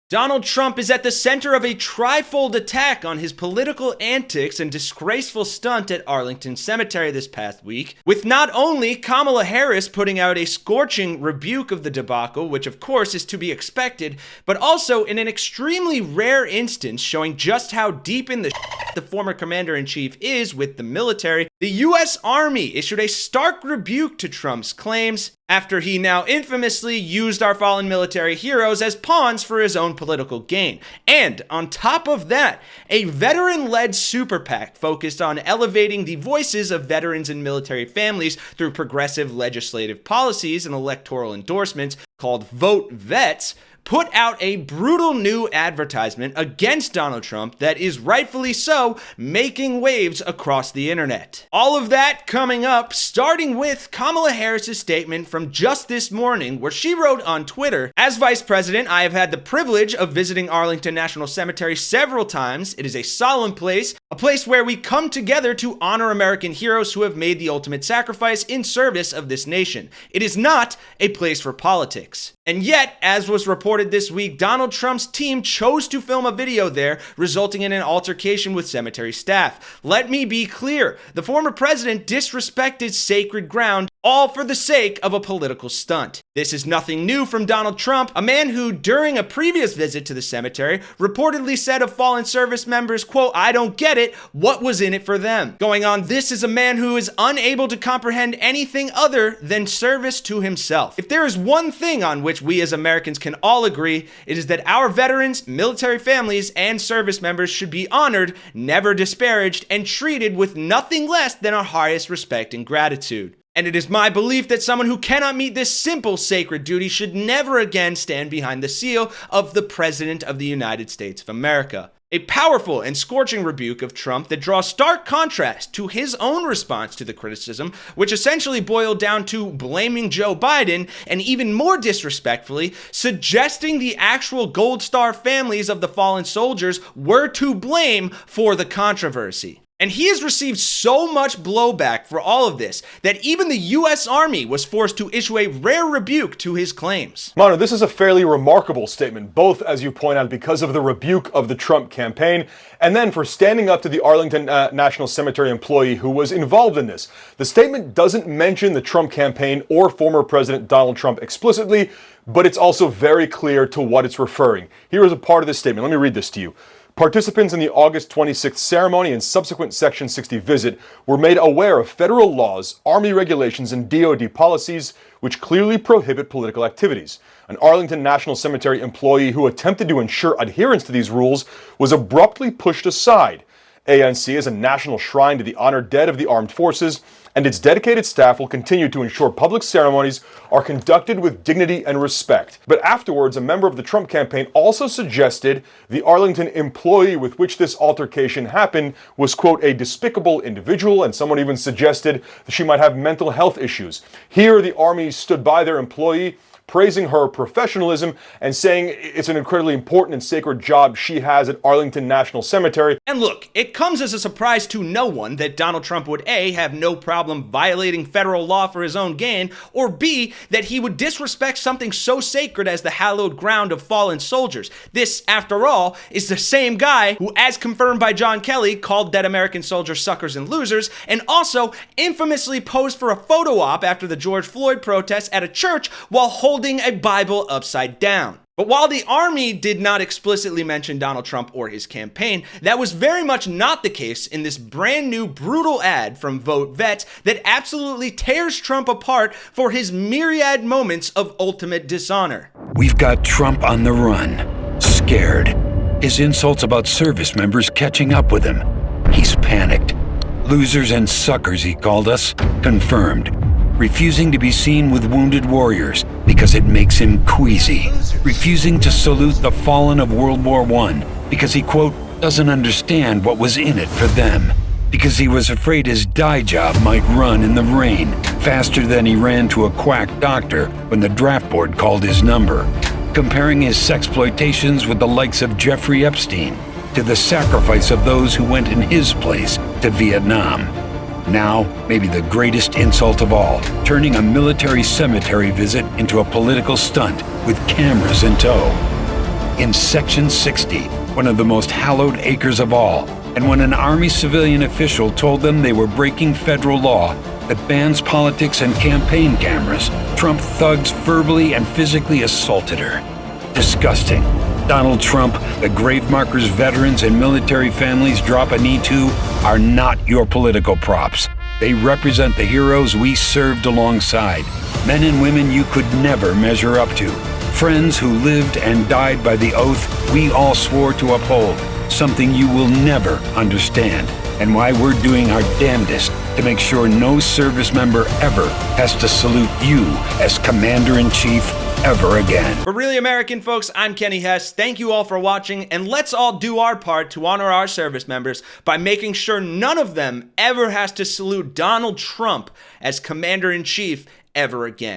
Donald Trump is at the center of a trifold attack on his political antics and disgraceful stunt at Arlington Cemetery this past week, with not only Kamala Harris putting out a scorching rebuke of the debacle, which of course is to be expected, but also in an extremely rare instance showing just how deep in the former commander-in-chief is with the military. The U.S. Army issued a stark rebuke to Trump's claims after he now infamously used our fallen military heroes as pawns for his own political gain. And on top of that, a veteran-led super PAC focused on elevating the voices of veterans and military families through progressive legislative policies and electoral endorsements called VoteVets, put out a brutal new advertisement against Donald Trump that is rightfully so making waves across the internet. All of that coming up, starting with Kamala Harris' statement from just this morning, where she wrote on Twitter, "As Vice President, I have had the privilege of visiting Arlington National Cemetery several times. It is a solemn place, a place where we come together to honor American heroes who have made the ultimate sacrifice in service of this nation. It is not a place for politics." And yet, as was reported this week, Donald Trump's team chose to film a video there, resulting in an altercation with cemetery staff. Let me be clear, the former president disrespected sacred ground, all for the sake of a political stunt. This is nothing new from Donald Trump, a man who, during a previous visit to the cemetery, reportedly said of fallen service members, quote, "I don't get it, what was in it for them?" Going on, this is a man who is unable to comprehend anything other than service to himself. If there is one thing on which we as Americans can all agree, it is that our veterans, military families, and service members should be honored, never disparaged, and treated with nothing less than our highest respect and gratitude. And it is my belief that someone who cannot meet this simple sacred duty should never again stand behind the seal of the President of the United States of America. A powerful and scorching rebuke of Trump that draws stark contrast to his own response to the criticism, which essentially boiled down to blaming Joe Biden and, even more disrespectfully, suggesting the actual Gold Star families of the fallen soldiers were to blame for the controversy. And he has received so much blowback for all of this that even the U.S. Army was forced to issue a rare rebuke to his claims. Manu, this is a fairly remarkable statement, both, as you point out, because of the rebuke of the Trump campaign, and then for standing up to the Arlington National Cemetery employee who was involved in this. The statement doesn't mention the Trump campaign or former President Donald Trump explicitly, but it's also very clear to what it's referring. Here is a part of this statement. Let me read this to you. Participants in the August 26th ceremony and subsequent Section 60 visit were made aware of federal laws, Army regulations, and DoD policies which clearly prohibit political activities. An Arlington National Cemetery employee who attempted to ensure adherence to these rules was abruptly pushed aside. ANC is a national shrine to the honored dead of the armed forces, and its dedicated staff will continue to ensure public ceremonies are conducted with dignity and respect. But afterwards, a member of the Trump campaign also suggested the Arlington employee with which this altercation happened was, quote, a despicable individual, and someone even suggested that she might have mental health issues. Here, the Army stood by their employee, praising her professionalism and saying it's an incredibly important and sacred job she has at Arlington National Cemetery. And look, it comes as a surprise to no one that Donald Trump would A, have no problem violating federal law for his own gain, or B, that he would disrespect something so sacred as the hallowed ground of fallen soldiers. This, after all, is the same guy who, as confirmed by John Kelly, called dead American soldiers suckers and losers, and also infamously posed for a photo op after the George Floyd protests at a church while holding a Bible upside down. But while the Army did not explicitly mention Donald Trump or his campaign, that was very much not the case in this brand new brutal ad from VoteVets that absolutely tears Trump apart for his myriad moments of ultimate dishonor. We've got Trump on the run, scared. His insults about service members catching up with him. He's panicked. Losers and suckers, he called us, confirmed. Refusing to be seen with wounded warriors because it makes him queasy. Refusing to salute the fallen of World War I because he, quote, doesn't understand what was in it for them. Because he was afraid his dye job might run in the rain faster than he ran to a quack doctor when the draft board called his number. Comparing his sexploitations with the likes of Jeffrey Epstein to the sacrifice of those who went in his place to Vietnam. Now, maybe the greatest insult of all, turning a military cemetery visit into a political stunt with cameras in tow. in Section 60, one of the most hallowed acres of all. And when an Army civilian official told them they were breaking federal law that bans politics and campaign cameras, Trump thugs verbally and physically assaulted her. Disgusting. Donald Trump, the grave markers veterans and military families drop a knee to, are not your political props. They represent the heroes we served alongside, men and women you could never measure up to, friends who lived and died by the oath we all swore to uphold, something you will never understand, and why we're doing our damnedest to make sure no service member ever has to salute you as Commander-in-Chief ever again. For Really American folks, I'm Kenny Hesse. Thank you all for watching, and let's all do our part to honor our service members by making sure none of them ever has to salute Donald Trump as Commander-in-Chief ever again.